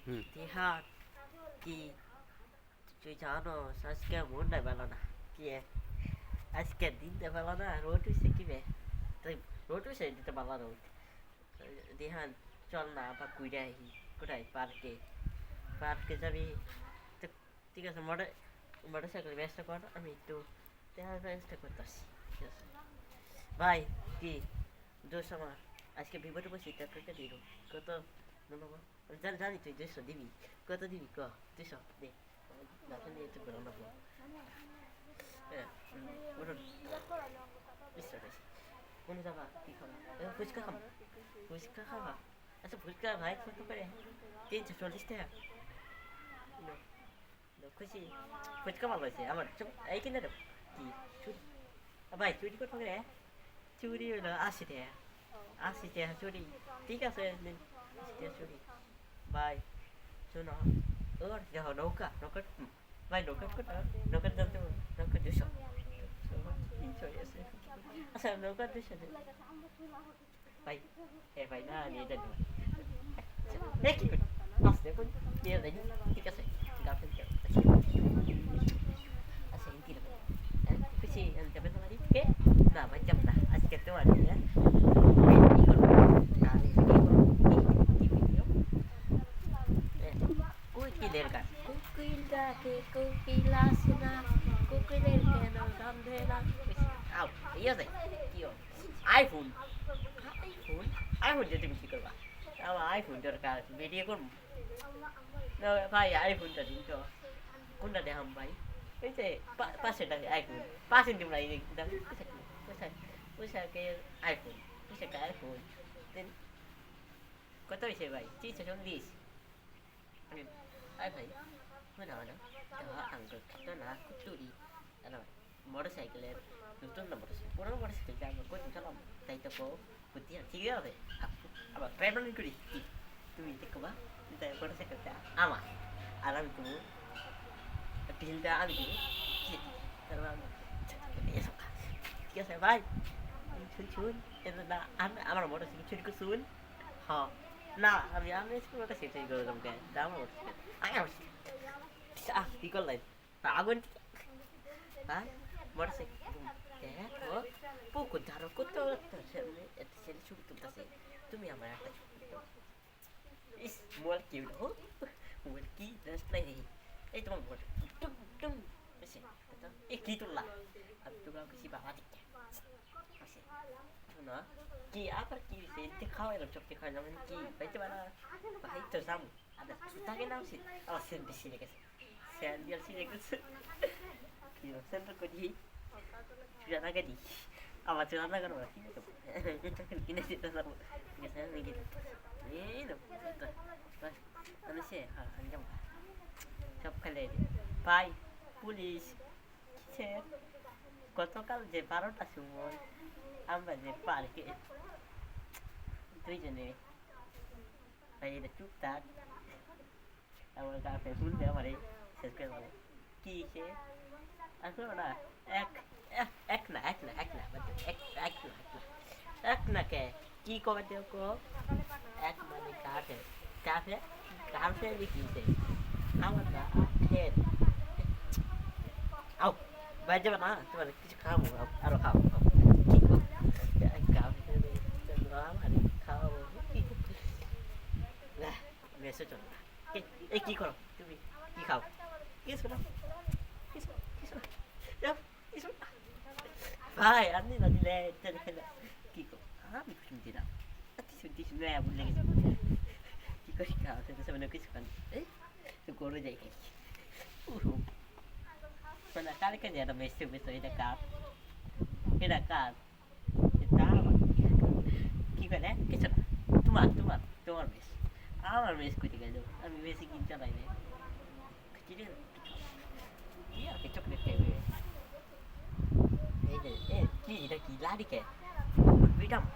হুম। তিহার কি তুই জানো আজকে মনটা ভালো না কি আজকে দিনটা ভালো না রোদ হইছে কি বে তাই রোদ হইছে দিতে ভালো রোদ দিহান চল না আবার ঘুরে আহি কোথায় পার্কে যাবি তো ঠিক আছে মোটর সাইকেল ব্যবস্থা কর আমি একটু দেখার ব্যবস্থা করতেছি ঠিক আছে ভাই কি দোষ আমার আজকে বিপদে বসে টাকাটা দিল কত নেবো জানি তুই 200 দিবি কত দিবি ক 200 দে গাছে নিয়ে একটু বেরোনো নেবো হ্যাঁ ওটা 20 টাকা কোনে যাবা কি খাবা ফুচকা খাবা আচ্ছা ফুচকা ভাই কত করে 340 টাকা খুশি ফুচকা ভালো হয়েছে আমার এই কিনে দেবো কি চুরি ভাই চুরি করতে পারে চুরি হলো 80 টাকা 80 টাকা চুরি ঠিক আছে নিন 80 টাকা চুরি ভাই শোনো ওর দেখো নৌকা ভাই নৌকা কত নৌকা জানতে নৌকা 200 300 আছে আচ্ছা নৌকা 200 ভাই এ ভাই না নিয়ে যান এ কি করে আসতে কোন নিয়ে যাই ঠিক আছে গার্লফ্রেন্ড আচ্ছা ইনকি না খুশি যাবেন না কে না ভাই যাব না আজকে তো আর না কি করব তাহলে কি করব কি ভিডিও কোকিলের গান কোকিল ডাকে কোকিল আসে না কোকিলের কেন গন্ধে না আও ইয়ে যায় কি আইফোন আইফোন আইফোন দিয়ে তুমি কি করবা আমার আইফোন দরকার ভিডিও করবো না ভাই আইফোনটা দিন তো কোনটা দেখাম ভাই এই যে 500 টাকা আইফোন 500 দিন নাই পয়সাকে আইফোন পয়সাকে আইফোন দেন কত হয়েছে ভাই 340 আই ভাই মানে না আঙ্কেল খেতো না কুতুরি মোটর সাইকেলের নতুন না মোটর সাইকেল পুরোনো মোটর সাইকেল আমি কোথায় চালাম তাই তো বুদ্ধি ঠিক আছে আবার ট্রাইভেল করি কি তুমি দেখবা তাই মোটর সাইকেলটা আমার আর আমি তুমি ঢিলটা আমি দিব ঠিক আছে ভাই শুন এটা না আমার মোটর সাইকেল চুরি করছুন হ্যাঁ না আমি মোটর সাইকেল চুরি করে তোমাকে আমার মোটর সাইকেল আমি কি করলেন আগুন হ্যাঁ মোটর সাইকেল দেখো পুকুর ধারো করতে একটা ছেলে ছবি তুলতেছে তুমি আমার একটা ছবি ইস মোবাইল কি হলো মোবাইল কি জাস্ট নাই এই তোমার মোবাইল টুম টুম বেশি এই কি তুললা আমি তোমরা বেশি বাবা দিকে না কি আবার কি হয়েছে খাওয়াই এলাম চপটি খাওয়াই যাবেন কি পাইতে পারা ভাই তো যাম আদা সুতাকে নাম ছিল আমার সেন্ট বেশি লেগেছে সেন্ট দিয়ে লেগেছে কি সেন্টার করি চুরানাকে দিই আমার চুরানা করবো কিনে দিতে পারবো ঠিক আছে আমি গিয়ে এই না আমি সে হ্যাঁ যাবো সব খেলে ভাই পুলিশ কিসের গতকাল যে 12টার সময় আমরা যে পার্কে দুইজনে ভাই এটা চুপ থাক আমার গার্লফ্রেন্ড শুনবে আমার শেষ করে বলে কি সে আসলে না এক এক না এক না কে কি কবে দেও কো এক মানে কাফে লিখিছে আমার না খেত আও বাজে না তোমার কিছু খাবো আরো খাবো কি কো কাফে আমার খাবো না মেসেজ চল এই কি করো তুমি কি খাও কিছু না ভাই আপনি না দিলে কি কো আমি শুনছি না কিছু না বলে গেছি কি করি খাওয়া তো সামনে কিছু খান এই তো করে যাই খাই মানে কালকে যে একটা মেসে এটা কাপ এটা কি করে কিছু না তোমার মেস আমার মেস কুটি গেল আমি বেশি কিনতে চালাই না চিনি কি আর চকলেট খাইবে এই যে কি এটা কি লাড়ি কে বিটাম